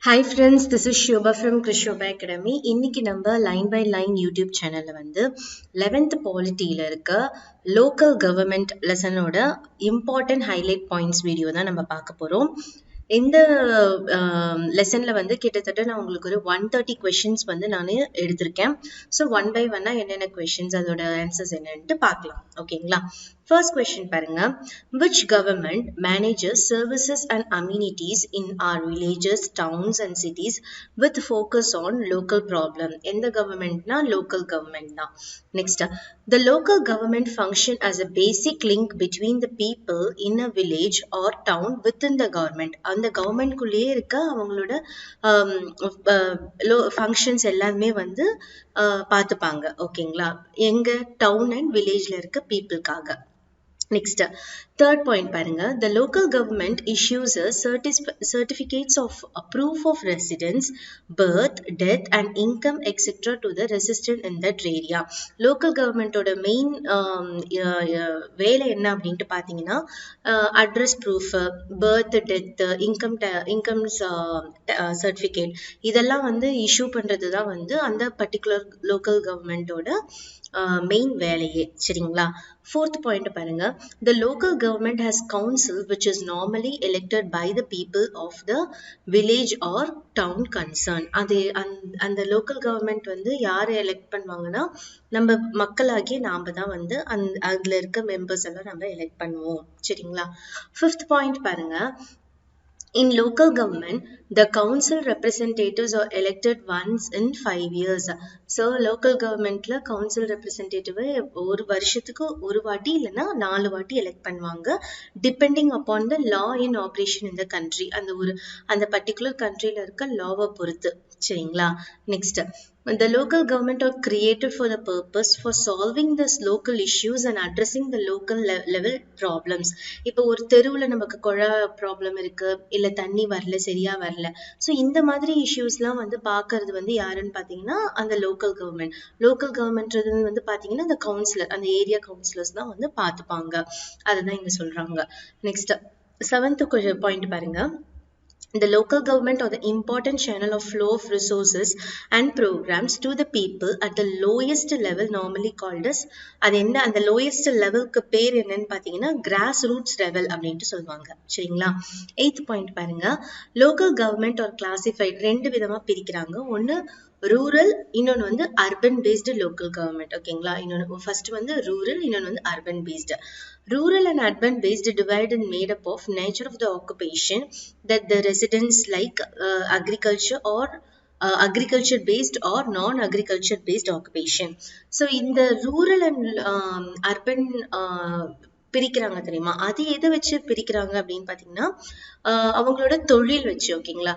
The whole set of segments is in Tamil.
Hi friends, this is Shobha from Krishobha Academy. இன்னைக்கு நம்ம லைன் பை லைன் யூடியூப் சேனல்ல வந்து 11th பாலிட்டியில இருக்க லோக்கல் கவர்மெண்ட் லெசனோட இம்பார்ட்டன்ட் ஹைலைட் பாயிண்ட்ஸ் வீடியோ தான் நம்ம பார்க்க போறோம். இந்த லெசன்ல வந்து கிட்டத்தட்ட நான் உங்களுக்கு ஒரு 130 கொஸ்டின்ஸ் வந்து நான் எடுத்திருக்கேன். ஸோ ஒன் பை ஒன்னா என்னென்ன கொஸ்டின்ஸ் அதோட ஆன்சர்ஸ் என்னன்ட்டு பார்க்கலாம். ஓகேங்களா? ஃபர்ஸ்ட் கொஸ்டின் பாருங்க. Which government manages services and amenities in our villages, towns and cities with focus on local problem? எந்த கவர்மெண்ட்னா லோக்கல் கவர்மெண்ட் தான். Next, the local government function as a basic link between the people in a village or town within the government. அந்த கவர்மெண்ட் குள்ளேயே இருக்க அவங்களோட ஃபங்க்ஷன்ஸ் எல்லாமே வந்து பார்த்துப்பாங்க. ஓகேங்களா? எங்க டவுன் அண்ட் வில்லேஜ்ல இருக்க பீப்புளுக்காக. Next, third point பாருங்க. The local government issues a certificates of proof of residence, birth, death and income etc. to the resident in that area. Local government ஓட மெயின் வேலை என்ன அப்படின்ட்டு பார்த்தீங்கன்னா address proof, birth, death, incomes certificate இதெல்லாம் வந்து இஷ்யூ பண்ணுறது தான் வந்து அந்த பர்டிகுலர் லோக்கல் கவர்மெண்ட்டோட மெயின் வேலையே. சரிங்களா? Fourth point பாருங்க. The local government has council which is normally elected by the people of the village or town concerned. அது அந்த local government வந்து யாரை எலெக்ட் பண்ணுவாங்கன்னா நம்ம மக்களாகிய நாம தான் வந்து அதுல இருக்க மெம்பர்ஸ் எல்லாம் நம்ம எலெக்ட் பண்ணுவோம். சரிங்களா? Fifth point பாருங்க. In local government, the council representatives are elected once in 5 years. So, local governmentல council representative ஒரு வருஷத்துக்கு ஒரு வாட்டி இல்லைன்னா 4 வாட்டி எலெக்ட் பண்ணுவாங்க. Depending upon the law in operation in the country. அந்த பர்டிகுலர் கண்ட்ரில இருக்க லாவை பொறுத்து. சரிங்களா? Next, the local government are created for the purpose for solving this local issues and addressing the local level problems. இப்போ ஒரு தெருவுல நமக்கு குழா ப்ராப்ளம் இருக்கு, இல்ல தண்ணி வரல, சரியா வரல. ஸோ இந்த மாதிரி இஷ்யூஸ்லாம் வந்து பார்க்கறது வந்து யாருன்னு பார்த்தீங்கன்னா அந்த லோக்கல் கவர்மெண்ட். லோக்கல் கவர்மெண்ட் வந்து பார்த்தீங்கன்னா அந்த கவுன்சிலர், அந்த ஏரியா கவுன்சிலர்ஸ் தான் வந்து பார்த்துப்பாங்க. அதுதான் இங்க சொல்றாங்க. நெக்ஸ்ட், 7th பாயிண்ட் பாருங்க. The local government or the important channel of flow of resources and programs to the people at the lowest level normally called as அது என்ன அந்த lowest levelக்கு பேர் என்னன்னு பார்த்தீங்கன்னா கிராஸ் ரூட்ஸ் லெவல் அப்படின்ட்டு சொல்லுவாங்க. சரிங்களா? 8th பாயிண்ட் பாருங்க. local government or classified ரெண்டு விதமா பிரிக்கிறாங்க. ஒன்னு ரூரல், இன்னொன்று வந்து அர்பன் பேஸ்டு லோக்கல் கவர்மெண்ட். ஓகேங்களா? இன்னொன்று ஃபர்ஸ்ட் வந்து ரூரல், இன்னொன்று வந்து urban based. Rural and urban based divide and made up of nature of the occupation that the residents like agriculture or agriculture based or non-agriculture based occupation. So in the rural and urban பிரிக்கிறாங்க தெரியுமா? அது எதை வச்சு பிரிக்கிறாங்க அப்படின்னு பார்த்தீங்கன்னா அவங்களோட தொழில் வச்சு. ஓகேங்களா?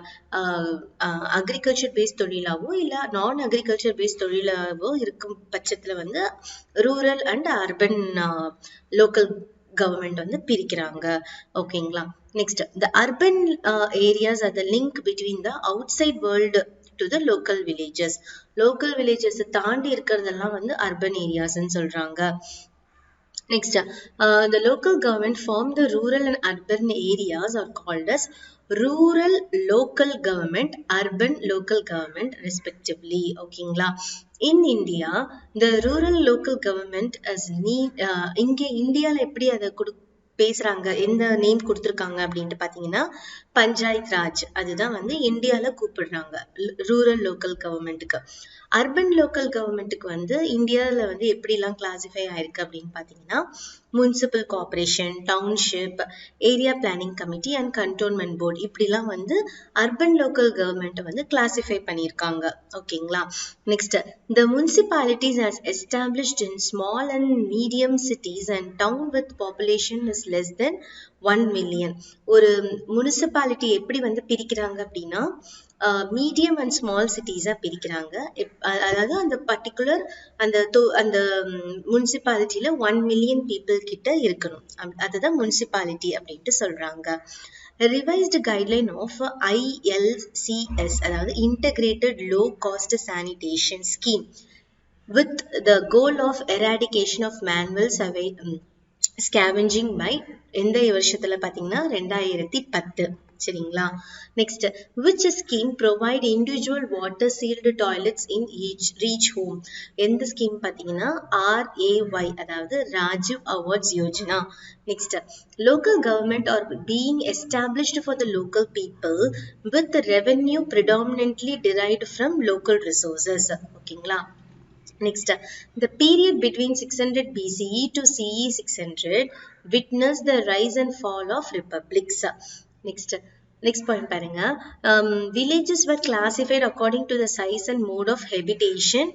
அக்ரிகல்ச்சர் பேஸ்ட் தொழிலாவோ இல்லை நான் அக்ரிகல்ச்சர் பேஸ்ட் தொழிலாவோ இருக்கும் பட்சத்தில் வந்து rural and urban local government வந்து பிரிக்கிறாங்க. ஓகேங்களா? Next, the urban areas are the link between the outside world to the local villages. local villages தாண்டி இருக்கிறதெல்லாம் வந்து urban areas ன்னு சொல்றாங்க. Next, the local government form the rural and urban areas are called as rural local government, urban local government respectively. ஓகேங்களா? In India, the rural local government is இங்க இந்தியாவில் எப்படி அதை பேசுறாங்க, எந்த நேம் கொடுத்துருக்காங்க அப்படின்ட்டு பார்த்தீங்கன்னா பஞ்சாயத் ராஜ். அதுதான் வந்து இந்தியாவில் கூப்பிடுறாங்க ரூரல் லோக்கல் கவர்மெண்ட்டுக்கு. அர்பன் லோக்கல் கவர்மெண்ட்டுக்கு வந்து இந்தியாவில் வந்து எப்படிலாம் கிளாசிஃபை ஆயிருக்கு அப்படின்னு பார்த்தீங்கன்னா municipal corporation, township, area planning committee and cantonment board இப்படிலாம் வந்து அர்பன் லோக்கல் கவர்மெண்ட்டை வந்து கிளாசிஃபை பண்ணியிருக்காங்க. ஓகேங்களா? Next, the municipalities as established in small and medium cities and town with population is less than 1 million. ஒரு முனிசிபாலிட்டி எப்படி வந்து பிரிக்கிறாங்க அப்படின்னா மீடியம் அண்ட் ஸ்மால் சிட்டிஸா பிரிக்கிறாங்க. அதாவது அந்த பர்டிகுலர் அந்த முனிசிபாலிட்டியில 1 million பீப்புள் கிட்ட இருக்கணும். அதுதான் முனிசிபாலிட்டி அப்படின்ட்டு சொல்றாங்க. revised guideline of ILCS அதாவது integrated low cost sanitation scheme with the goal of eradication of manual scavenging by எந்த வருஷத்துல பாத்தீங்கன்னா 2010. சரிங்களா? Next, which scheme provide individual water sealed toilets in each home? எந்த ஸ்கீம் பாத்தீங்கன்னா RAY, அதாவது Rajiv awards Yojana. Next, local government are being established for the local people with revenue predominantly derived from local resources. ஓகேங்களா? Next, the period between 600 BCE to CE 600 witnessed the rise and fall of republics. Next point பாருங்க. Villages were classified according to the size and mode of habitation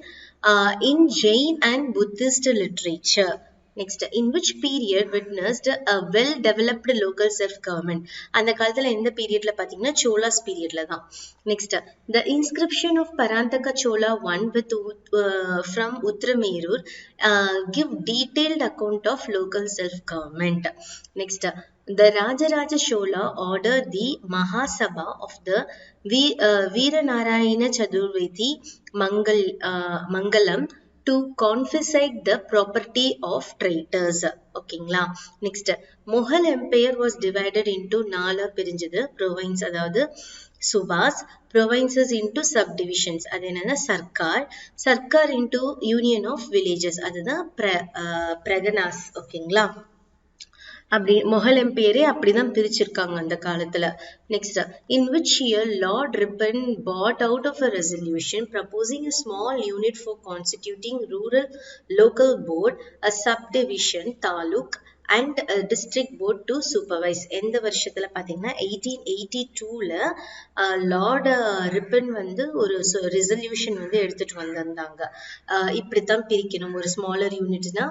in Jain and Buddhist literature. Next, in which period witnessed a well-developed local self-government? அந்த காலத்துல எந்த பீரியட்ல பாத்தீங்கன்னா சோலாஸ் பீரியட்ல தான். Next, the inscription of Parantaka Chola I with from Uttaramerur give detailed account of local self-government. Next, the Rajaraja Chola ordered the Mahasabha of the Veeranarayana Chaturvedi Mangalam to confiscate the property of traitors. ஓகேங்களா? Next, Mughal empire was divided into 4 பிரிஞ்சது. ப்ரொவைன்ஸ், அதாவது subahs, provinces into sub divisions, அது என்னன்னா sarkar into union of villages, அதுதான் பிரகனாஸ். ஓகேங்களா? அப்படி முகல் எம்பையரே அப்படிதான் பிரிச்சிருக்காங்க அந்த காலத்துல. Next, in which year Lord Ripon brought out of a resolution proposing a small unit for constituting rural local board, a subdivision, taluk and a district board to supervise. எந்த வருஷத்துல பாத்தீங்கன்னா 1882ல லார்ட் ரிப்பன் வந்து ஒரு ரெசல்யூஷன் வந்து எடுத்துட்டு வந்திருந்தாங்க. இப்படித்தான் பிரிக்கணும், ஒரு ஸ்மாலர் யூனிட்னா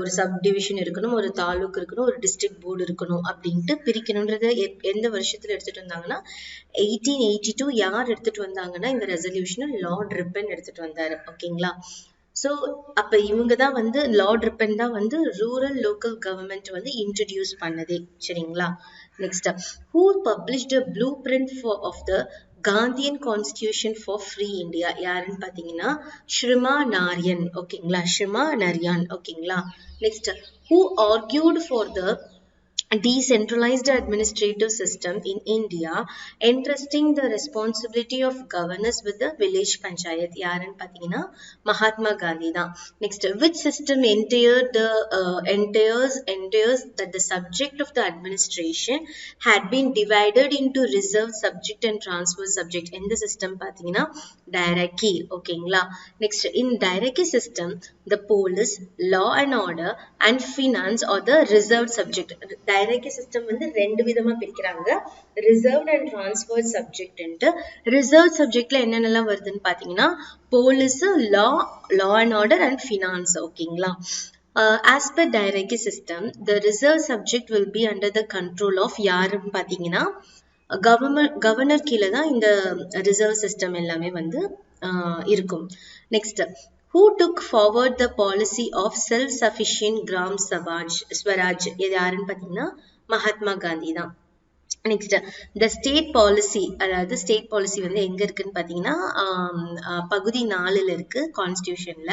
ஒரு சப் டிவிஷன் இருக்கணும், ஒரு தாலுக் இருக்கணும், ஒரு டிஸ்ட்ரிக்ட் போர்டு இருக்கணும் அப்படின்ட்டு பிரிக்கணும்ன்றத எந்த வருஷத்துல எடுத்துட்டு வந்தாங்கன்னா 1882. யார் எடுத்துட்டு வந்தாங்கன்னா இந்த ரெசல்யூஷனை லார்ட் ரிப்பன் எடுத்துட்டு வந்தாரு. ஓகேங்களா? ஸோ அப்ப இவங்க தான் வந்து லார்ட் ரிப்பன் தான் வந்து ரூரல் லோக்கல் கவர்மெண்ட் வந்து இன்ட்ரடியூஸ் பண்ணதே. சரிங்களா? Next, who published a blueprint of the Gandhian constitution for free India? யாருன்னு பாத்தீங்கன்னா ஸ்ரீமா நாரியன். ஓகேங்களா? ஸ்ரீமா நரியான். ஓகேங்களா? Next, who argued for the decentralized administrative system in India, entrusting the responsibility of governance with the village panchayat? யாருன்னு பாத்தீங்கன்னா மகாத்மா காந்தி தான். Next, which system entails that the subject of the administration had been divided into reserved subject and transferred subject? எந்த சிஸ்டம் பாத்தீங்கன்னா டைரக்கி. ஓகேங்களா? Next, in டைரக்கி system, the police, law and order and finance are the reserved subject. Diarchy system வந்து ரெண்டு விதமா பிரிக்கிறாங்க, ரிசர்வ்ட் அண்ட் டிரான்ஸ்ஃபர்ட் சப்ஜெக்ட். ரிசர்வ் சப்ஜெக்ட்ல என்னென்னலாம் வருதுன்னு பாத்தீங்கன்னா police, law and order and finance. ஓகேங்களா? As per diarchy system, the reserve subject will be under the control of யாருன்னு பாத்தீங்கன்னா கவர்னர் கீழே தான் இந்த ரிசர்வ் சிஸ்டம் எல்லாமே வந்து இருக்கும். Next, who took forward the policy of self-sufficient gram swaraj? இது யாருன்னு பாத்தீங்கன்னா மகாத்மா காந்தி தான். நெக்ஸ்ட், த ஸ்டேட் பாலிசி, அதாவது ஸ்டேட் பாலிசி வந்து எங்க இருக்குன்னு பாத்தீங்கன்னா பகுதி 4ல இருக்கு கான்ஸ்டிடியூஷன்ல.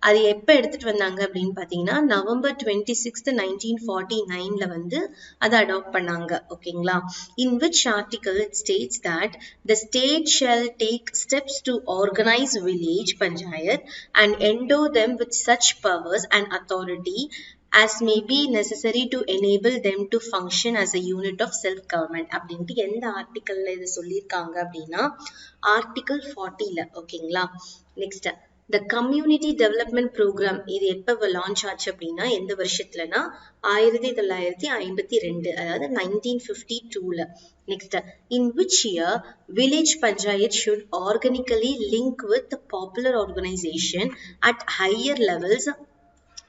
அது எப்ப எடுத்துட்டு வந்தாங்க அப்படின்னு பாத்தீங்கன்னா November 26, 1949ல வந்து அதை அடாப்ட் பண்ணாங்க. ஓகேங்களா? in which article it states that the state shall take steps to organize village panchayat and endow them with such powers and authority as may be necessary to enable them to function as a unit of self government. அப்படின்ட்டு எந்த ஆர்டிக்கல்ல இது சொல்லியிருக்காங்க அப்படின்னா ஆர்டிக்கல் 40ல. ஓகேங்களா? Next, the community development program இது எப்ப லான்ச் ஆச்சு அப்படின்னா எந்த வருஷத்துலனா 1952, அதாவது 1952ல. Next, in which year village panchayat should organically link with the popular organization at higher levels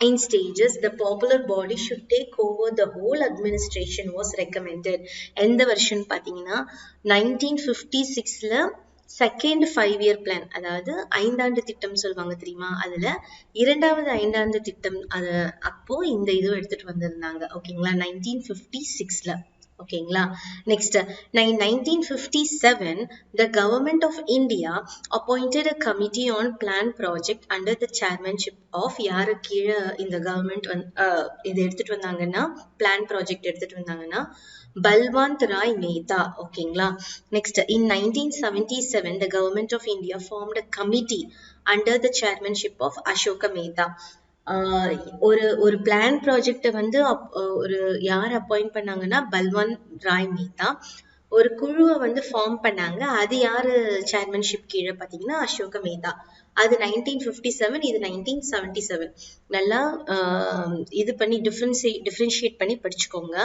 in stages? The popular body should take over the whole administration was recommended. எந்த வருஷம் பாத்தீங்கன்னா 1956ல செகண்ட் 5-year பிளான், அதாவது 5ஆண்டு திட்டம் சொல்லுவாங்க தெரியுமா, அதுல 2வது 5ஆண்டு திட்டம் அப்போ இந்த இது எடுத்துட்டு வந்திருந்தாங்க. ஓகேங்களா? 1956ல. ஓகேங்களா. Next 1957 the government of India appointed a committee on plan project under the chairmanship of யாரு கீழே இந்த கவர்மெண்ட் இது எடுத்துட்டு வந்தாங்கன்னா பிளான் ப்ராஜெக்ட் எடுத்துட்டு வந்தாங்கன்னா பல்வந்த் ராய் மேத்தா. ஓகேங்களா. Next in 1977 the government of India formed a committee under the chairmanship of Ashoka Mehta. ஒரு பிளான் ப்ராஜெக்ட் வந்து ஒரு யார் அப்பாயிண்ட் பண்ணாங்கன்னா பல்வந்த் ராய் மேத்தா. ஒரு குழுவை வந்து ஃபார்ம் பண்ணாங்க. அது யாரு சேர்மன்ஷிப் கீழே பார்த்தீங்கன்னா அசோக மேத்தா. அது 1957, இது 1977. நல்லா இது பண்ணி டிஃபரன்ஷியேட் பண்ணி படிச்சுக்கோங்க.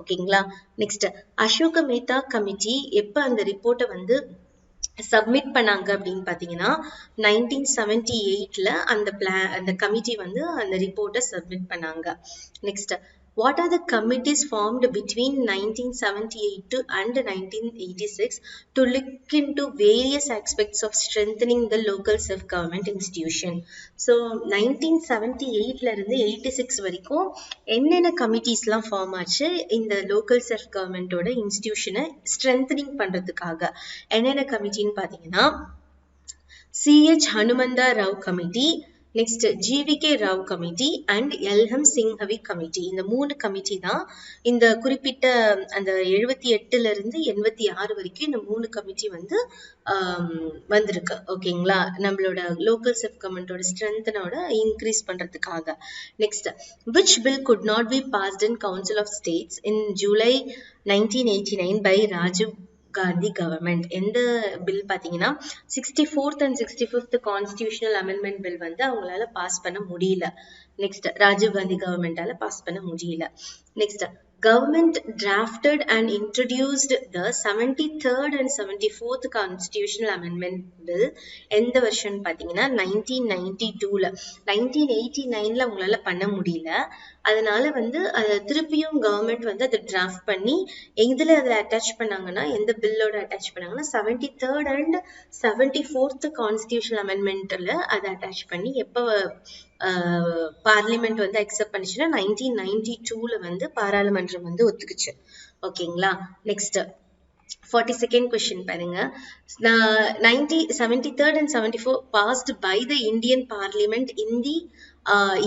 ஓகேங்களா. நெக்ஸ்ட் அசோக மேத்தா கமிட்டி எப்ப அந்த ரிப்போர்ட்டை வந்து சப்மிட் பண்ணாங்க அப்படின்னு பாத்தீங்கன்னா 1978ல அந்த கமிட்டி வந்து அந்த ரிப்போர்ட்டை சப்மிட் பண்ணாங்க. Next what are the committees formed between 1978 and 1986 to look into various aspects of strengthening the local self-government institution? So 1978ல இருந்து 86 வரைக்கும் என்னென்ன கமிட்டிஸ்லாம் ஃபார்ம் ஆச்சு இந்த லோக்கல் செல்ஃப் கவர்மெண்டோட இன்ஸ்டிடியூஷனை ஸ்ட்ரென்தனிங் பண்றதுக்காக? என்னென்ன கமிட்டின்னு பாத்தீங்கன்னா C.H. Hanumanda Rao Committee, next GVK Rao committee and LM Singhvi committee. இந்த 3 கமிட்டி தான் இந்த குறிப்பிட்ட அந்த 78ல இருந்து 86 வரைக்கும் இந்த 3 கமிட்டி வந்து வந்திருக்கு. ஓகேங்களா. நம்மளோட லோக்கல் செல்ஃப் கவர்மெண்டோட ஸ்ட்ரென்த்தனோட இன்க்ரீஸ் பண்றதுக்காக. Next which bill could not be passed in council of states in July 1989 by Rajiv Gandhi government? எந்த பில் பாத்தீங்கன்னா 64th and 65th constitutional amendment bill வந்து அவங்களால பாஸ் பண்ண முடியல. நெக்ஸ்ட் ராஜீவ் காந்தி கவர்மெண்டால பாஸ் பண்ண முடியல. Next government drafted and introduced the 73rd and 74th constitutional amendment bill எந்த வருஷன் பாத்தீங்கன்னா 1992ல. 1989ல அவங்களால பண்ண முடியல. அதனால வந்து திருப்பியும் கவர்மெண்ட் வந்து அதை டிராஃப்ட் பண்ணி எதுல அதை அட்டாச் பண்ணாங்கன்னா எந்த பில்லோட அட்டாச் பண்ணாங்கன்னா 73rd and 74th கான்ஸ்டிடியூஷனல் அமெண்ட்மெண்ட்ல அதை அட்டாச் பண்ணி எப்ப பார்லிமெண்ட் வந்து அக்செப்ட் பண்ணிச்சுன்னா 1992ல வந்து பாராளுமன்றம் வந்து ஒத்துக்குச்சு. ஓகேங்களா. நெக்ஸ்ட் 42nd question பாருங்க. 73rd and 74 passed by the Indian Parliament in the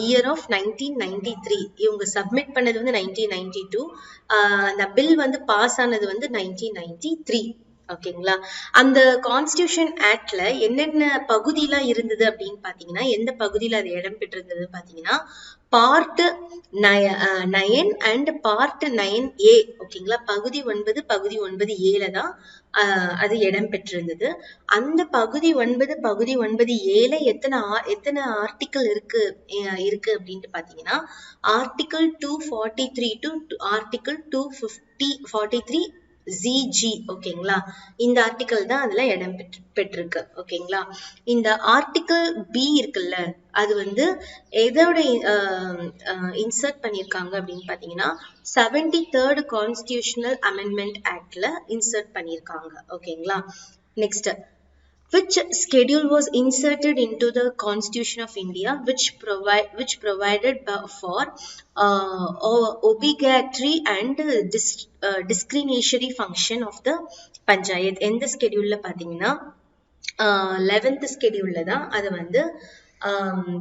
year of 1993. இவங்க சப்மிட் பண்ணது வந்து 1992. அந்த பில் வந்து பாஸ் ஆனது வந்து 1993. ஓகேங்களா. அந்த கான்ஸ்டிடியூஷன் ஆக்ட்ல என்னென்ன பகுதியெல்லாம் இருந்தது அப்படின்னு பாத்தீங்கன்னா எந்த பகுதியில அது இடம் பெற்றிருந்தது பாத்தீங்கன்னா பார்ட் 9 அண்ட் பார்ட் 9A. ஓகேங்களா. பகுதி 9 பகுதி 9A தான் அது இடம் பெற்றிருந்தது. அந்த பகுதி 9 பகுதி 9A எத்தனை ஆர்டிக்கல் இருக்கு அப்படின்ட்டு பாத்தீங்கன்னா ஆர்டிக்கல் 243 டு ஆர்டிக்கல் 243 ZG. ஓகேங்களா. இந்த ஆர்டிக்கல் தான் அதுல இடம் பெற்றிருக்கு. ஓகேங்களா. இந்த ஆர்டிக்கல் B இருக்குல்ல அது வந்து எதோட இன்சர்ட் பண்ணிருக்காங்க அப்படின்னு பாத்தீங்கன்னா 73rd கான்ஸ்டிடியூஷனல் அமெண்ட்மெண்ட் ஆக்ட்ல இன்சர்ட் பண்ணிருக்காங்க. ஓகேங்களா. Next which schedule was inserted into the Constitution of India which provided for obligatory and discretionary function of the panchayat? எந்த ஸ்கெடியூல்ல பாத்தீங்கன்னா 11th ஸ்கெடியூல்ல தான் அது வந்து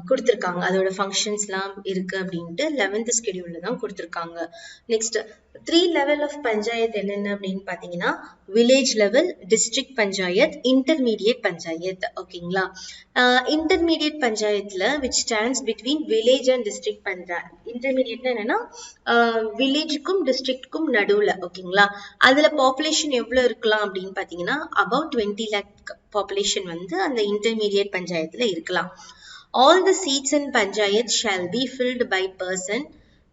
கொடுத்திருக்காங்க. அதோட ஃபங்க்ஷன்ஸ் எல்லாம் இருக்கு அப்படின்ட்டு 11th ஸ்கெடியூல்ல தான் கொடுத்திருக்காங்க. நெக்ஸ்ட் 3 லெவல் ஆஃப் பஞ்சாயத் என்னென்ன அப்படின்னு பாத்தீங்கன்னா village level, district panchayat, intermediate panchayat. ஓகேங்களா. இன்டர்மீடியட் பஞ்சாயத்துல which stands between village and district panchayat. இன்டர்மீடியட்னா என்னன்னா வில்லேஜுக்கும் டிஸ்ட்ரிக்ட்க்கும் நடுவுல. ஓகேங்களா. அதுல பாப்புலேஷன் எவ்வளவு இருக்கலாம் அப்படின்னு பாத்தீங்கன்னா about 20 lakh பாப்புலேஷன் வந்து அந்த இன்டர்மீடியட் பஞ்சாயத்துல இருக்கலாம். All the seats in panchayat shall be filled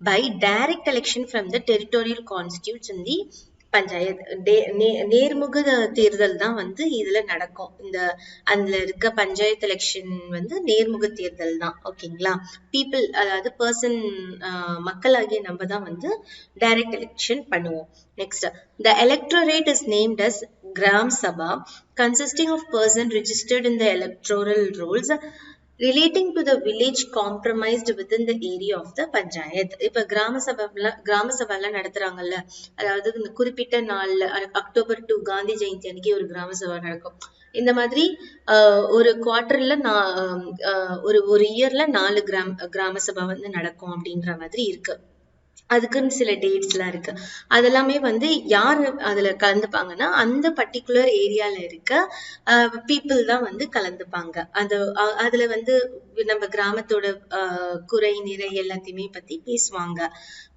by direct election from the territorial constituents in the panchayat. நேர்முக தேர்தல் தான் வந்து இதுல நடக்கும். அதுல இருக்க பஞ்சாயத்து எலெக்ஷன் வந்து நேர்முக தேர்தல் தான். ஓகேங்களா. பீப்புள் அதாவது பர்சன் மக்களாகிய நம்ம தான் வந்து டைரக்ட் எலெக்ஷன் பண்ணுவோம். Next the electorate is named as Gram Sabha consisting of person registered in the electoral rolls relating to the village comprised within the area of the panchayat. இப்ப கிராம சபைலாம் நடத்துறாங்கல்ல, அதாவது இந்த குறிப்பிட்ட நாள்ல அக்டோபர் 2 காந்தி ஜெயந்தி அன்னைக்கு ஒரு கிராம சபை நடக்கும். இந்த மாதிரி ஒரு குவார்டர்ல ஒரு இயர்ல 4 கிராம சபை வந்து நடக்கும் அப்படின்ற மாதிரி இருக்கு. அதுக்குன்னு சில டேட்ஸ்லாம் இருக்கு. அதெல்லாமே வந்து யார் அதுல கலந்துப்பாங்கன்னா அந்த பர்டிகுலர் ஏரியால இருக்க பீப்புள் தான் வந்து கலந்துப்பாங்க. அதுல வந்து நம்ம கிராமத்தோட குறை நிறை எல்லாத்தையுமே பத்தி பேசுவாங்க.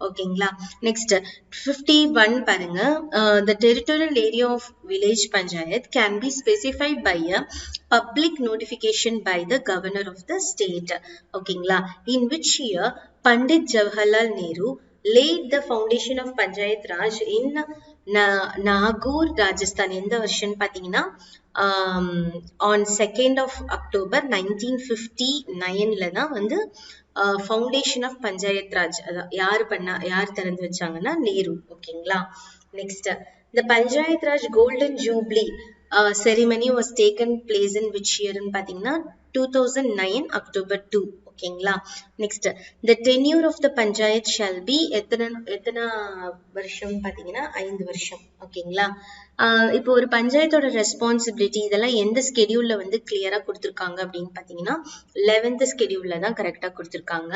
ஓகேங்களா. நெக்ஸ்ட் 51 பாருங்க. The territorial area of village panchayat can be specified by a public notification by the governor of the state. ஓகேங்களா. In which year Pandit Jawaharlal Nehru laid the foundation of Panchayat Raj in Nagaur, Rajasthan. எந்த வருஷம் பாத்தீங்கன்னா on 2nd of October 1959 தான் வந்து ஃபவுண்டேஷன் ஆஃப் பஞ்சாயத் ராஜ் யார் திறந்து வச்சாங்கன்னா நேரு. ஓகேங்களா. Next the Panchayat Raj Golden Jubilee ceremony was taken place in which year ன்னு பாத்தீங்கன்னா 2009 October 2. ஓகேங்களா. Next the tenure of the panchayat shall be எத்தனை வருஷம் பாத்தீங்கன்னா 5 வருஷம். ஓகேங்களா. இப்போ ஒரு பஞ்சாயத்தோட ரெஸ்பான்சிபிலிட்டி இதெல்லாம் எந்த ஸ்கெடியூல்ல வந்து கிளியரா கொடுத்துருக்காங்க அப்படின்னு பாத்தீங்கன்னா 11th ஸ்கெடியூல்ல தான் கரெக்டா கொடுத்துருக்காங்க.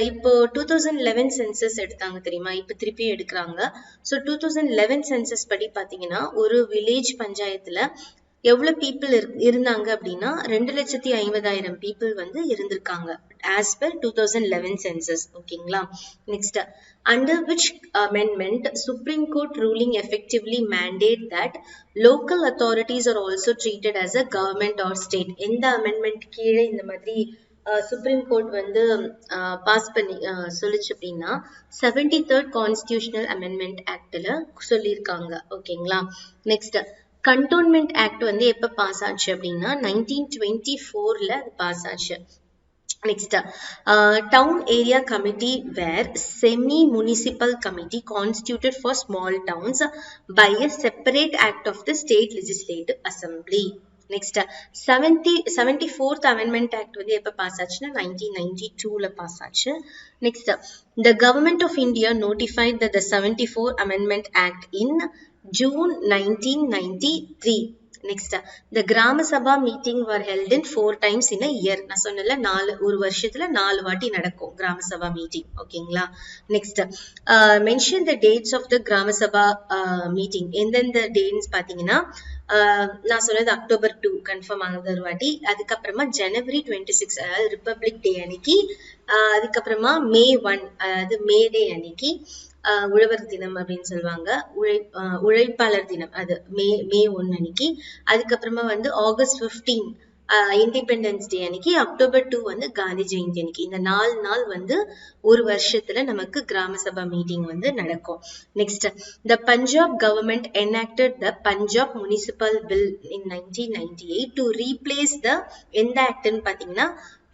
இப்போ 2011 சென்சஸ் எடுத்தாங்க தெரியுமா, இப்ப திருப்பி எடுக்கிறாங்க. ஸோ 2011 சென்சஸ் படி பாத்தீங்கன்னா ஒரு வில்லேஜ் பஞ்சாயத்துல எவ்வளவு பீப்புள் இருந்தாங்க அப்படின்னா 2,50,000 பீப்புள் வந்து இருந்திருக்காங்க as per 2011 census. ஓகேங்களா. Next under which amendment Supreme Court ruling effectively mandate that local authorities are also treated as a government or state. எந்த amendment கீழே இந்த மாதிரி சுப்ரீம் கோர்ட் வந்து பாஸ் பண்ணி சொல்லிச்சு அப்படின்னா 73rd கான்ஸ்டிடியூஷனல் அமெண்ட்மெண்ட் ஆக்ட்ல சொல்லியிருக்காங்க. ஓகேங்களா. நெக்ஸ்ட் கண்டோன்மெண்ட் ஆக்ட் வந்து எப்ப பாஸ் ஆச்சு அப்படின்னா 1924ல அது பாஸ் ஆச்சு. Next, town area committee were semi-municipal committee constituted for small towns by a separate act of the state legislative assembly. Next, 74th amendment act வந்து எப்ப பாஸ் ஆச்சுன்னா 1992ல பாஸ் ஆச்சு. Next, the government of India notified that the 74th amendment act in June 1993. Next, the Grama Sabha meeting were held in 4 times in a year. நான் சொன்னல ஒரு வருஷத்துல 4 வாட்டி நடக்கும் Grama Sabha meeting. ஓகேங்களா. Next, mention the dates of the Grama Sabha meeting. எந்தெந்த டேட்ஸ் பாத்தீங்கன்னா நான் சொன்னது அக்டோபர் 2 கன்ஃபார்ம் ஆனது ஒரு வாட்டி, அதுக்கப்புறமா ஜனவரி 26 அதாவது ரிப்பப்ளிக் டே அன்னைக்கு, அதுக்கப்புறமா May 1 அதாவது மே டே அன்னைக்கு, உழவர் தினம் அப்படின்னு சொல்லுவாங்க, உழைப்பாளர் தினம் அது மே 1 அன்னைக்கு, அதுக்கப்புறமா வந்து ஆகஸ்ட் 15 இண்டிபெண்டன்ஸ் டே அன்னைக்கு, அக்டோபர் 2 வந்து காந்தி ஜெயந்தி அன்னைக்கு. இந்த 4 நாள் வந்து ஒரு வருஷத்துல நமக்கு கிராம சபா மீட்டிங் வந்து நடக்கும். Next, the Punjab government enacted the Punjab Municipal Bill in 1998 to replace the எந்த ஆக்ட்னு பாத்தீங்கன்னா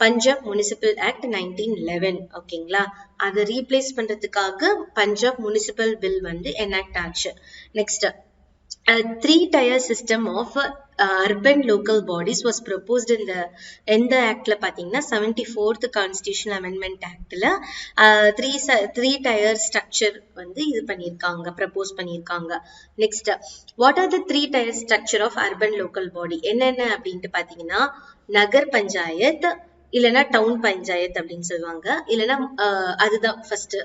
பஞ்சாப் முனிசிபல் ஆக்ட் 1911. ஓகேங்களா. அதை ரீப்ளேஸ் பண்றதுக்காக பஞ்சாப் முனிசிபல் பில் வந்து எனாக்ட் ஆச்சு. Next, three-tier system of urban local bodies was proposed in the எந்த ஆக்ட்ல பாத்தீங்கன்னா 74th constitutional amendment ஆக்ட்ல three-tier structure வந்து இது பண்ணிருக்காங்க, ப்ரப்போஸ் பண்ணிருக்காங்க. Next, what are the three-tier structure of urban local body? என்னென்ன அப்படின்ட்டு பாத்தீங்கன்னா நகர் பஞ்சாயத், இல்லைன்னா டவுன் பஞ்சாயத் அப்படின்னு சொல்லுவாங்க, இல்லைன்னா அதுதான் ஃபர்ஸ்ட்.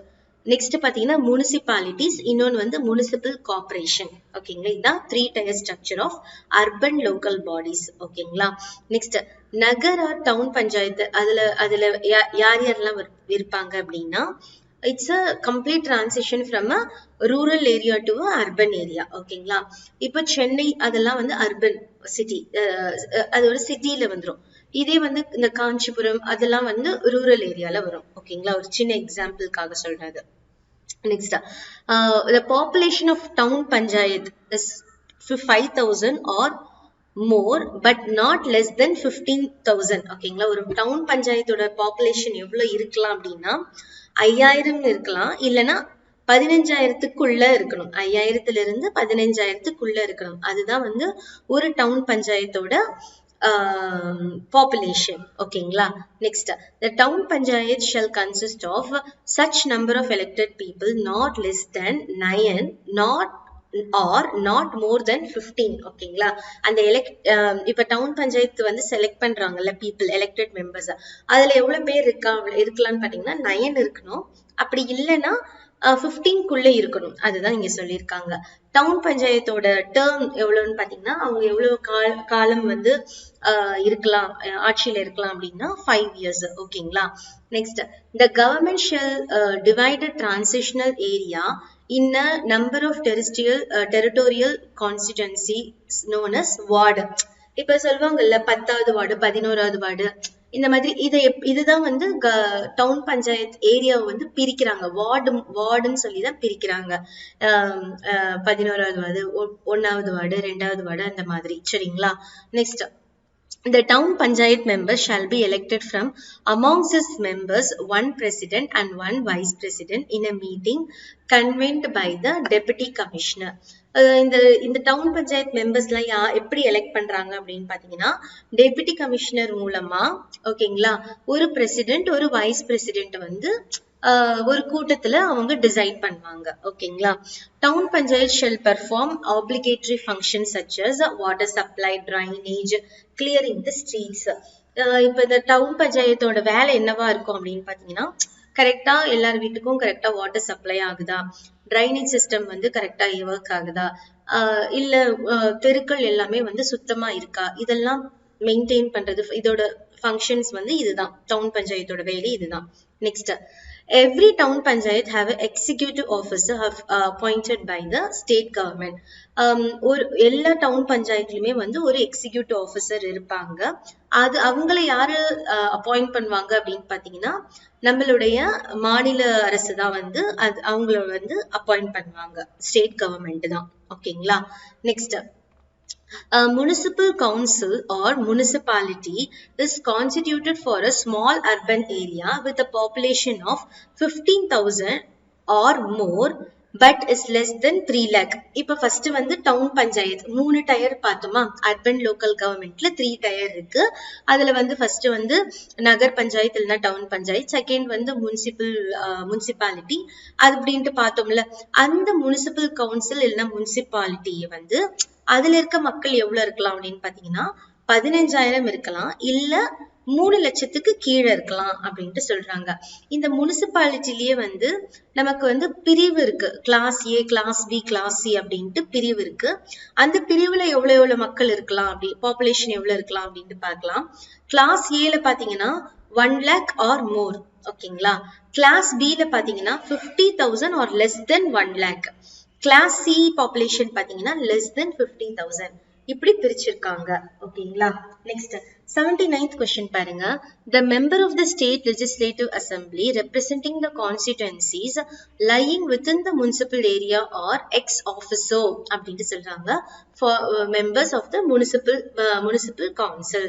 நெக்ஸ்ட் பாத்தீங்கன்னா முனிசிபாலிட்டிஸ், இன்னொன்னு வந்து முனிசிபல் கார்பரேஷன். ஓகேங்களா. இதுதான் 3-tier structure of urban local bodies. ஓகேங்களா. Next, nagar or town panchayat அதுல யாரெல்லாம் இருப்பாங்க அப்படின்னா it's a complete transition from a rural area to urban area. ஓகேங்களா. இப்போ சென்னை அதெல்லாம் வந்து அர்பன் சிட்டி, அது ஒரு சிட்டியில வந்துடும். இதே வந்து இந்த காஞ்சிபுரம் அதெல்லாம் வந்து ரூரல் ஏரியால வரும். ஓகேங்களா. ஒரு சின்ன எக்ஸாம்பிளுக்காக சொல்றது. Next, the population of town panchayat is 5,000 or more but not less than 15,000. ஓகேங்களா. ஒரு டவுன் பஞ்சாயத்தோட பாப்புலேஷன் எவ்வளவு இருக்கலாம் அப்படின்னா 5,000 இருக்கலாம், இல்லைன்னா 15,000க்குள்ள இருக்கணும். 5,000ல இருந்து 15,000க்குள்ள இருக்கணும். அதுதான் வந்து ஒரு டவுன் பஞ்சாயத்தோட population. ஓகேங்களா. Next, the town panchayat shall consist of such number of elected people not less than 9 not more than 15. ஓகேங்களா. அந்த இப்ப டவுன் பஞ்சாயத்து வந்து செலக்ட் பண்றாங்கல்ல பீப்புள் எலெக்டட் மெம்பர்ஸ், அதுல எவ்வளவு பேர் இருக்கலாம்னு பாத்தீங்கன்னா 9 இருக்கணும். அப்படி இல்லைன்னா 15க்குள்ள இருக்கணும். அதுதான் இங்க சொல்லியிருக்காங்க. டவுன் பஞ்சாயத்தோட டேர்ம் எவ்வளவுன்னு பாத்தீங்கன்னா அவங்க எவ்வளவு காலம் வந்து இருக்கலாம், ஆட்சியில இருக்கலாம் அப்படின்னா 5 years. ஓகேங்களா. Next, the government shall divide a transitional area in a number of territorial constituencies known as ward. இப்ப சொல்லுவாங்கல்ல 10வது வார்டு 11வது வார்டு இந்த மாதிரி இதுதான் வந்து டவுன் பஞ்சாயத்து ஏரியாவை வந்து பிரிக்கிறாங்க. வார்டுன்னு சொல்லிதான் பிரிக்கிறாங்க. 11வது வார்டு, 1வது வார்டு, 2வது வார்டு அந்த மாதிரி. சரிங்களா. Next, the town panchayat members shall be elected from amongst its members one president and one vice president in a meeting convened by the deputy commissioner. இந்த டவுன் பஞ்சாயத் மெம்பர்ஸ் எல்லாம் எப்படி எலெக்ட் பண்றாங்க அப்படின்னு பாத்தீங்கன்னா டெபுட்டி கமிஷனர் மூலமா. ஓகேங்களா. ஒரு பிரசிடென்ட் ஒரு வைஸ் பிரசிடென்ட் வந்து ஒரு கூட்டத்துல அவங்க டிசைட் பண்ணுவாங்க. ஓகேங்களா. Town panchayat shall perform obligatory functions such as water supply, drainage, clearing the streets. இப்ப இந்த டவுன் பஞ்சாயத்தோட வேலை என்னவா இருக்கும் அப்படின்னு பாத்தீங்கன்னா கரெக்டா எல்லார் வீட்டுக்கும் கரெக்டா வாட்டர் சப்ளை ஆகுதா, டிரைனேஜ் சிஸ்டம் வந்து கரெக்டா ஒர்க் ஆகுதா, இல்ல தெருக்கள் எல்லாமே வந்து சுத்தமா இருக்கா, இதெல்லாம் மெயின்டைன் பண்றது. இதோட ஃபங்க்ஷன்ஸ் வந்து இதுதான், டவுன் பஞ்சாயத்தோட வேலை இதுதான். Next, every town panchayat have an executive officer appointed by the state government. ஒரு எல்லா டவுன் பஞ்சாயத்துலயுமே வந்து ஒரு எக்ஸிக்யூட்டிவ் ஆஃபீஸர் இருப்பாங்க. அது அவங்களை யாரு அப்பாயிண்ட் பண்ணுவாங்க அப்படின்னு பாத்தீங்கன்னா நம்மளுடைய மாநில அரசு தான் வந்து அவங்கள வந்து அப்பாயிண்ட் பண்ணுவாங்க. ஸ்டேட் கவர்மெண்ட் தான். ஓகேங்களா. Next, a municipal council or municipality is constituted for a small urban area with a population of 15,000 or more but is less than 3 lakh. இப்ப ஃபர்ஸ்ட் வந்து டவுன் பஞ்சாயத் 3 டயர் பார்த்தோமா. அர்பன் லோக்கல் கவர்மெண்ட்ல 3 டயர் இருக்கு. அதுல வந்து ஃபர்ஸ்ட் வந்து நகர் பஞ்சாயத்து இல்லைன்னா டவுன் பஞ்சாயத், செகண்ட் வந்து முனிசிபாலிட்டி அப்படின்ட்டு பார்த்தோம்ல. அந்த முனிசிபல் கவுன்சில் இல்லைன்னா முனிசிபாலிட்டியை வந்து அதுல இருக்க மக்கள் எவ்வளவு இருக்கலாம் அப்படின்னு பாத்தீங்கன்னா 15,000 இருக்கலாம், இல்ல 3 லட்சத்துக்கு கீழே இருக்கலாம் அப்படின்ட்டு சொல்றாங்க. இந்த முனிசிபாலிட்டிலேயே வந்து நமக்கு வந்து பிரிவு இருக்கு. கிளாஸ் ஏ, கிளாஸ் பி, கிளாஸ் சி அப்படின்ட்டு பிரிவு இருக்கு. அந்த பிரிவுல எவ்வளவு மக்கள் இருக்கலாம், அப்படி பாப்புலேஷன் எவ்வளவு இருக்கலாம் அப்படின்ட்டு பார்க்கலாம். கிளாஸ் ஏல பாத்தீங்கன்னா 1 lakh or more. ஓகேங்களா. கிளாஸ் பி ல பாத்தீங்கன்னா 50,000 or less than 1 lakh. Class C population பாத்தீங்கன்னா less than 50,000. இப்படி பிரிச்சிருக்காங்க. ஓகேங்களா. நெக்ஸ்ட் 79th question பாருங்க. The member of the state legislative assembly representing the constituencies lying within the municipal area or ex officio அப்படின்ட்டு சொல்றாங்க. For members of the municipal council.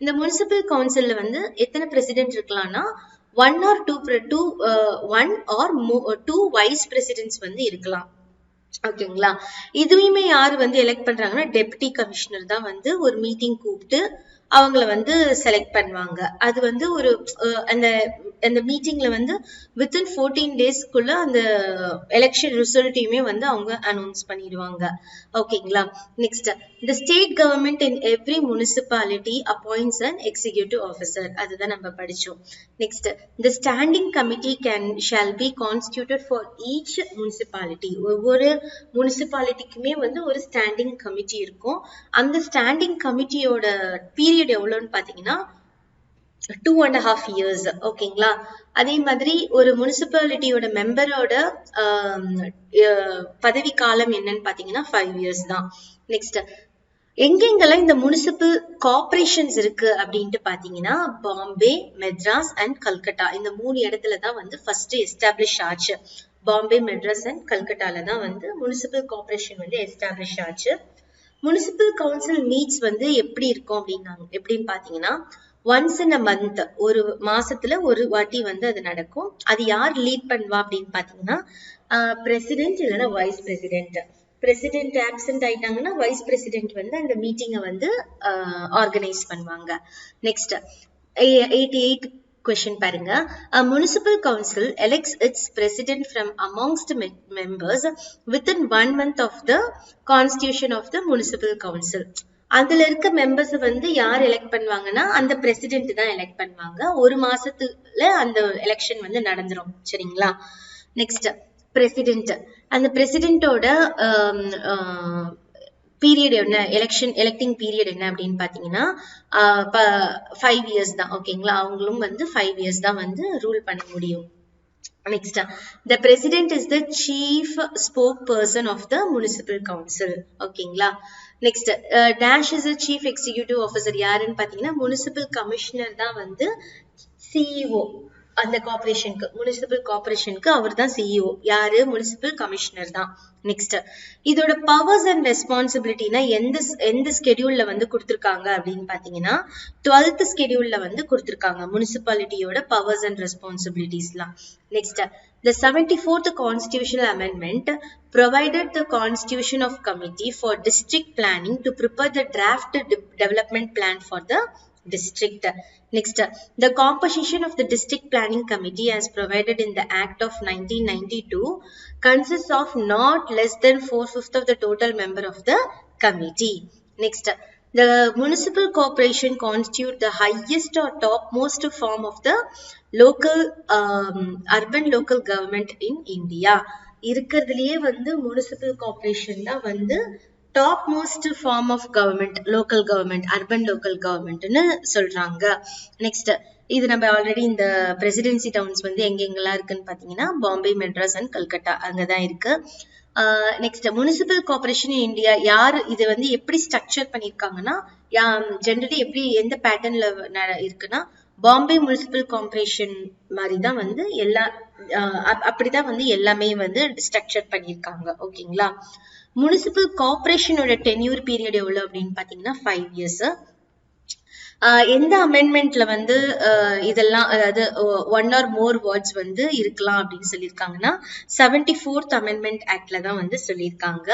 இந்த municipal councilல வந்து எத்தனை பிரசிடென்ட் இருக்கலாம்னா 1 or 2 vice presidents வந்து இருக்கலாம். ஓகேங்களா. இதுவுமே யாரு வந்து எலெக்ட் பண்றாங்கன்னா டெபுட்டி கமிஷனர் தான் வந்து ஒரு மீட்டிங் கூப்பிட்டு அவங்கள வந்து செலக்ட் பண்ணுவாங்க. அது வந்து ஒரு அந்த மீட்டிங்ல வந்து வித்தின் 14 daysக்குள்ள அந்த எலெக்ஷன் ரிசல்ட்டையுமே வந்து அவங்க அனௌன்ஸ் பண்ணிடுவாங்க. ஓகேங்களா. Next, the state government in every municipality appoints an executive officer. அதுதான் நம்ம படிச்சோம். Next, the standing committee shall be constituted for each municipality. ஒவ்வொரு முனிசிபாலிட்டிக்குமே வந்து ஒரு ஸ்டாண்டிங் கமிட்டி இருக்கும். அந்த ஸ்டாண்டிங் கமிட்டியோட பீரியட் எவ்வளவுன்னு பாத்தீங்கன்னா 2.5 years. ஓகேங்களா. அதே மாதிரி ஒரு முனிசிபாலிட்டியோட மெம்பரோட பதவி காலம் என்னன்னு பாத்தீங்கன்னா 5 years தான். நெக்ஸ்ட், எங்கெங்கெல்லாம் இந்த முனிசிபல் கார்பரேஷன்ஸ் இருக்கு அப்படின்ட்டு பாத்தீங்கன்னா பாம்பே, மெட்ராஸ் அண்ட் கல்கட்டா இந்த 3 இடத்துல தான் வந்து ஃபர்ஸ்ட் எஸ்டாப்ளிஷ் ஆச்சு. பாம்பே, மெட்ராஸ் அண்ட் கல்கட்டால தான் வந்து முனிசிபல் கார்பரேஷன் வந்து எஸ்டாப்ளிஷ் ஆச்சு. முனிசிபல் கவுன்சில் மீட்ஸ் வந்து எப்படி இருக்கும் எப்படின்னு பாத்தீங்கன்னா ஒன்ஸ் இன் அ மந்த், ஒரு மாசத்துல ஒரு வாட்டி வந்து அது நடக்கும். அது யார் லீட் பண்ணுவா அப்படின்னு பாத்தீங்கன்னா பிரசிடென்ட் இல்லைன்னா வைஸ் பிரசிடென்ட். பிரசிடென்ட் ஆப்சென்ட் ஆயிட்டாங்கன்னா வைஸ் பிரசிடென்ட் வந்து அந்த மீட்டிங்கை வந்து ஆர்கனைஸ் பண்ணுவாங்க. நெக்ஸ்ட் 88 question பாருங்க. A municipal council elects its president from amongst members within 1 month of the constitution of the municipal council. அதுல இருக்க மெம்பர்ஸ் வந்து யார் எலெக்ட் பண்ணுவாங்கன்னா அந்த பிரசிடென்ட் தான் எலெக்ட் பண்ணுவாங்க. ஒரு மாசத்துல அந்த எலெக்ஷன் வந்து நடந்துரும். சரிங்களா? Next president. அந்த பிரசிடென்ட்டோட பீரியட் என்ன, எலெக்டிங் பீரியட் என்ன அப்படின்னு பாத்தீங்கன்னா 5 years தான். ஓகேங்களா? அவங்களும் வந்து 5 years தான் வந்து ரூல் பண்ண முடியும். Next, the president is the chief spokesperson of the municipal council. ஓகேங்களா? Next, dash is a chief executive officer. யாருன்னு பாத்தீங்கன்னா municipal commissioner தான் வந்து CEO. அந்த கார்பரேஷனுக்கு, முனிசிபல் கார்பரேஷனுக்கு அவர் தான் சிஇஓ. யாரு? முனிசிபல் கமிஷனர் தான். நெக்ஸ்ட், இதோட பவர்ஸ் அண்ட் ரெஸ்பான்சிபிலிட்டினா எந்த ஸ்கெடியூல்ல வந்து கொடுத்திருக்காங்க அப்படின்னு பாத்தீங்கன்னா 12th ஸ்கெடியூல்ல வந்து கொடுத்திருக்காங்க முனிசிபாலிட்டியோட பவர்ஸ் அண்ட் ரெஸ்பான்சிபிலிட்டிஸ்லாம். Next, the 74th constitutional amendment provided the constitution of committee for district planning to prepare the draft development plan for the district. Next, the composition of the district planning committee as provided in the Act of 1992 consists of not less than 4/5 of the total member of the committee. Next, the municipal corporation constitute the highest or topmost form of the local urban local government in India. இருக்கிறதுலயே வந்து municipal corporation தான் வந்து top most form of government, local government, urban local கவர்மெண்ட்னு சொல்றாங்க. நெக்ஸ்ட், இது நம்ம ஆல்ரெடி இந்த பிரசிடென்சி டவுன்ஸ் வந்து எங்கெங்கெல்லாம் இருக்குன்னு பாத்தீங்கன்னா பாம்பே, மெட்ராஸ் அண்ட் கல்கட்டா அங்கதான் இருக்கு. Next, municipal corporation in India யார் இது வந்து எப்படி ஸ்ட்ரக்சர் பண்ணிருக்காங்கன்னா ஜெனரலி எப்படி எந்த பேட்டர்ன்ல இருக்குன்னா பாம்பே முனிசிபல் கார்பரேஷன் மாதிரி தான் வந்து எல்லா அப்படிதான் வந்து எல்லாமே வந்து ஸ்ட்ரக்சர் பண்ணிருக்காங்க. ஓகேங்களா? முனிசிபல் கார்பரேஷனோட டென்யூர் பீரியட் எவ்வளவு அப்படின்னு பாத்தீங்கன்னா 5 years. எந்த அமெண்ட்மெண்ட்ல வந்து இதெல்லாம் அதாவது 1 or more words வந்து இருக்கலாம் அப்படின்னு சொல்லியிருக்காங்கன்னா 74th Amendment Actல தான் வந்து சொல்லியிருக்காங்க.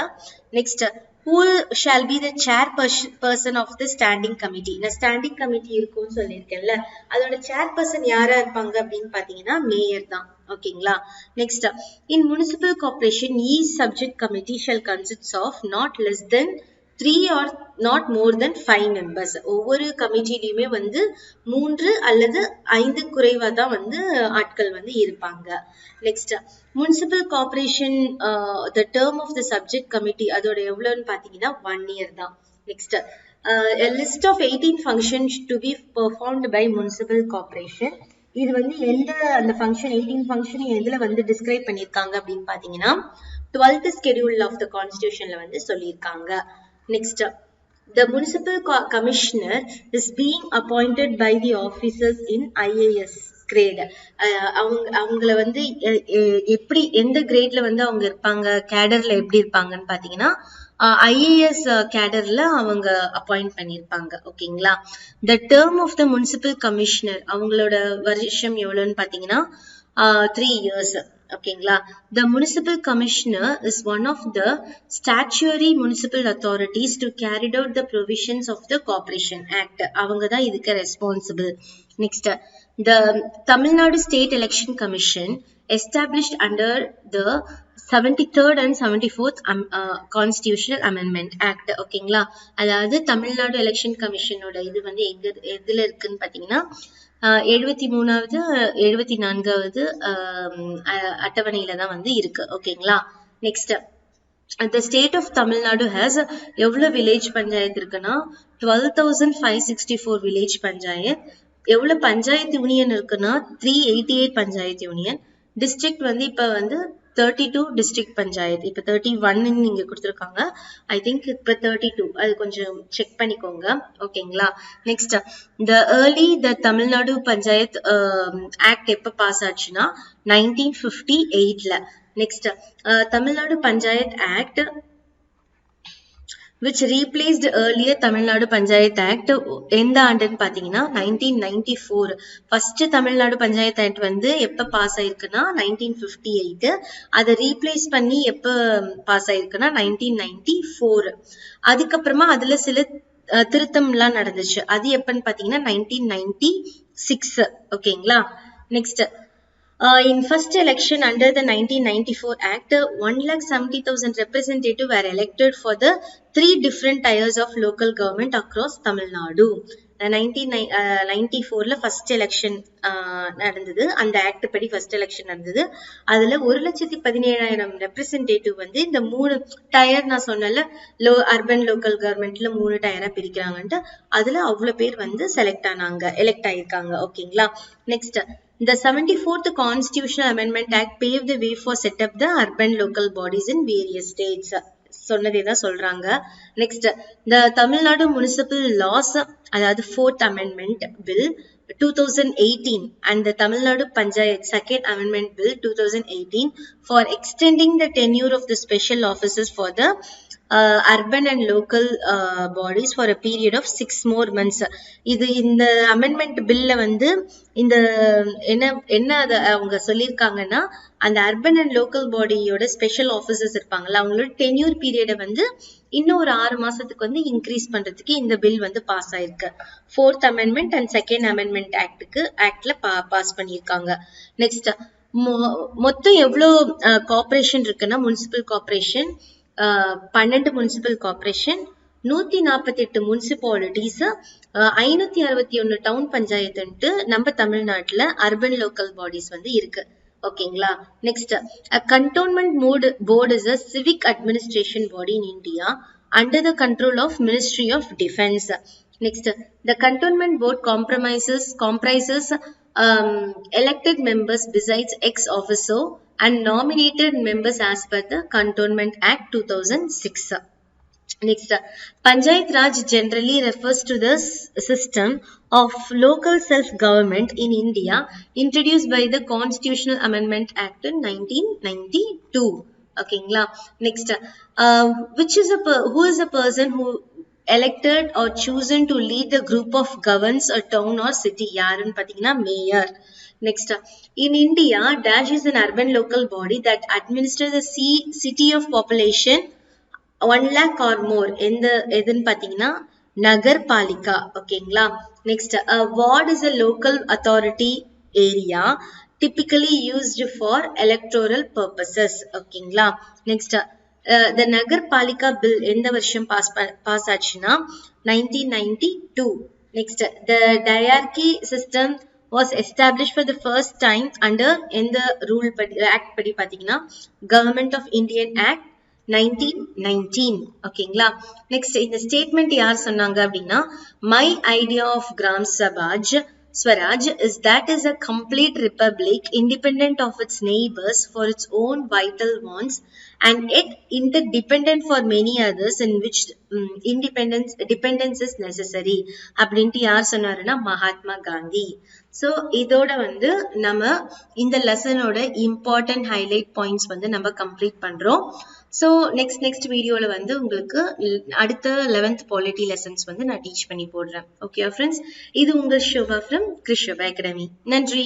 Next, who shall be the chairperson of the standing committee. இந்த ஸ்டாண்டிங் கமிட்டி இருக்கும்னு சொல்லியிருக்கேன்ல, அதோட சேர்பர்சன் யாரா இருப்பாங்க அப்படின்னு பாத்தீங்கன்னா மேயர் தான். ஓகேங்களா? Next, in municipal corporation each subject committee shall consist of not less than 3 or not more than 5 members. ஒவ்வொரு கமிட்டிலையுமே வந்து 3 அல்லது 5 குறைவா தான் வந்து ஆட்கள் வந்து இருப்பாங்க. Next, municipal corporation the term of the subject committee அதோட எவ்வளவுன்னு பாத்தீங்கன்னா 1 year தான். Next, a list of 18 functions to be performed by municipal corporation. இது வந்து எந்த அந்த ஃபங்க்ஷன் 18 ஃபங்க்ஷன் எதுல வந்து டிஸ்கிரைப் பண்ணிருக்காங்க அப்படின்னு பாத்தீங்கன்னா 12th schedule of the constitutionல வந்து சொல்லியிருக்காங்க. Next, the municipal commissioner is being appointed by the officers in IAS grade. அவங்கள வந்து எப்படி எந்த கிரேட்ல வந்து அவங்க இருப்பாங்க, கேடர்ல எப்படி இருப்பாங்கன்னு பாத்தீங்கன்னா IAS கேடர்ல அவங்க அப்பாயிண்ட் பண்ணிருப்பாங்க. ஓகேங்களா? the term of the municipal commissioner அவங்களோட வருஷம் எவ்வளவுன்னு பாத்தீங்கன்னா 3 years. ஓகேங்களா? the municipal commissioner is one of the statutory municipal authorities to carry out the provisions of the Corporation Act. அவங்க தான் இதுக்கு responsible. Next, the Tamil Nadu State Election Commission established under the 73rd and 74th Constitutional Amendment Act. ஓகேங்களா? அதாவது தமிழ்நாடு எலெக்ஷன் கமிஷனோட இது வந்து எதுல இருக்குன்னு பாத்தீங்கன்னா 73வது 74வது அட்டவணையில தான் வந்து இருக்கு. ஓகேங்களா? Next, the state of Tamil Nadu has எவ்வளவு வில்லேஜ் பஞ்சாயத்து இருக்குன்னா 12,564 வில்லேஜ் பஞ்சாயத். எவ்வளவு பஞ்சாயத்து யூனியன் இருக்குன்னா 388 பஞ்சாயத்து யூனியன். டிஸ்ட்ரிக்ட் வந்து இப்ப வந்து 32 டிஸ்ட்ரிக்ட் பஞ்சாயத். இப்ப 31 நீங்க கொடுத்திருக்காங்க, ஐ திங்க் இப்ப 32, அது கொஞ்சம் செக் பண்ணிக்கோங்க. ஓகேங்களா? Next, the Tamil Nadu panchayat act எப்ப பாஸ் ஆச்சுன்னா 1958ல. Next, Tamil Nadu panchayat act which replaced earlier Tamil Nadu Panchayat Act. எந்த ஆண்டுன்னு பாத்தீங்கன்னா 1994. ஃபர்ஸ்ட் தமிழ்நாடு பஞ்சாயத்து ஆக்ட் வந்து எப்ப பாஸ் ஆயிருக்குன்னா 1958. அதை ரீப்ளேஸ் பண்ணி எப்ப பாஸ் ஆயிருக்குன்னா 1994. அதுக்கப்புறமா அதுல சில திருத்தம் எல்லாம் நடந்துச்சு. அது எப்பன்னு பாத்தீங்கன்னா 1996. ஓகேங்களா. Next in first election under the 1994 Act, 1,70,000 representatives were elected for the 3 different tiers of local government across Tamil Nadu. 1994 first election நடந்தது. அந்த ஆக்ட் படி first election நடந்தது. அதுல 1,17,000 ரெப்ரசன்டேட்டிவ் வந்து இந்த 3 டயர் நான் சொன்னல அர்பன் லோக்கல் கவர்மெண்ட்ல 3 டயரா பிரிக்கிறாங்கன்ட்டு அதுல அவ்வளவு பேர் வந்து எலெக்ட் ஆயிருக்காங்க. ஓகேங்களா. Next the 74th Constitutional Amendment Act paved the way for set up the urban local bodies in various states. சொன்னதே தான் சொல்றாங்க. Next the Tamil Nadu Municipal Laws, அதாவது 4th Amendment Bill 2018 and the Tamil Nadu Panchayat Second Amendment Bill 2018 for extending the tenure of the special officers for the urban and local bodies for a period of 6 more months. இது இந்த அமெண்ட்மெண்ட் பில்ல வந்து இந்த என்ன அவங்க சொல்லியிருக்காங்கன்னா அந்த அர்பன் அண்ட் லோக்கல் பாடியோட ஸ்பெஷல் ஆஃபீஸர்ஸ் இருப்பாங்கல்ல அவங்களோட டென்யூர் பீரியடை வந்து இன்னும் ஒரு 6 மாசத்துக்கு வந்து இன்க்ரீஸ் பண்றதுக்கு இந்த பில் வந்து பாஸ் ஆயிருக்கு. 4th Amendment and Second Amendment ஆக்ட்ல பாஸ் பண்ணியிருக்காங்க. நெக்ஸ்ட் மொத்தம் எவ்வளவு கார்பரேஷன் இருக்குன்னா municipal corporation 12 municipal corporation, 148 municipalities, 561 town panchayat நம்ம தமிழ்நாட்டுல அர்பன் லோக்கல் பாடிஸ் வந்து இருக்கு. ஓகேங்களா. Next cantonment board is a civic administration body in India under the control of Ministry of Defence. Next, the cantonment board comprises elected members besides ex-officio and nominated members as per the Cantonment Act 2006. Next, Panchayat Raj generally refers to the system of local self-government in India introduced by the Constitutional Amendment Act in 1992. Okay, next, who is a person who elected or chosen to lead the group of governs a town or city? Yarun pathina mayor. Next, in India, Dash is an urban local body that administers the city of population 1 lakh or more. எதுன்னு பாத்தீங்கன்னா நகர் பாலிகா. ஓகேங்களா. Next ward is a local authority area typically used for electoral purposes. ஓகேங்களா. Next the Nagar Baliga bill எந்த வருஷம் பாஸ் ஆச்சுன்னா 1992. Next the diarchy system was established for the first time under இந்த ரூல் ஆக்ட் படி பாத்தீங்கன்னா Government of Indian Act 1919. ஓகேங்களா. நெக்ஸ்ட் இந்த ஸ்டேட்மெண்ட் யார் சொன்னாங்க அப்படின்னா my idea of Gram Swaraj is that is a complete republic independent of its neighbors for its own vital wants and yet interdependent for many others in which dependence is necessary அப்படின்ட்டு யார் சொன்னாருன்னா மகாத்மா காந்தி. ஸோ இதோட வந்து நம்ம இந்த லெசனோட இம்பார்ட்டன்ட் ஹைலைட் பாயிண்ட்ஸ் வந்து நம்ம கம்ப்ளீட் பண்றோம். ஸோ நெக்ஸ்ட் வீடியோல வந்து உங்களுக்கு அடுத்த 11th பாலிட்டி லெசன்ஸ் வந்து நான் டீச் பண்ணி போடுறேன். ஓகே ஃப்ரெண்ட்ஸ், இது உங்கள் Shoba from Chris Shoba Academy. நன்றி.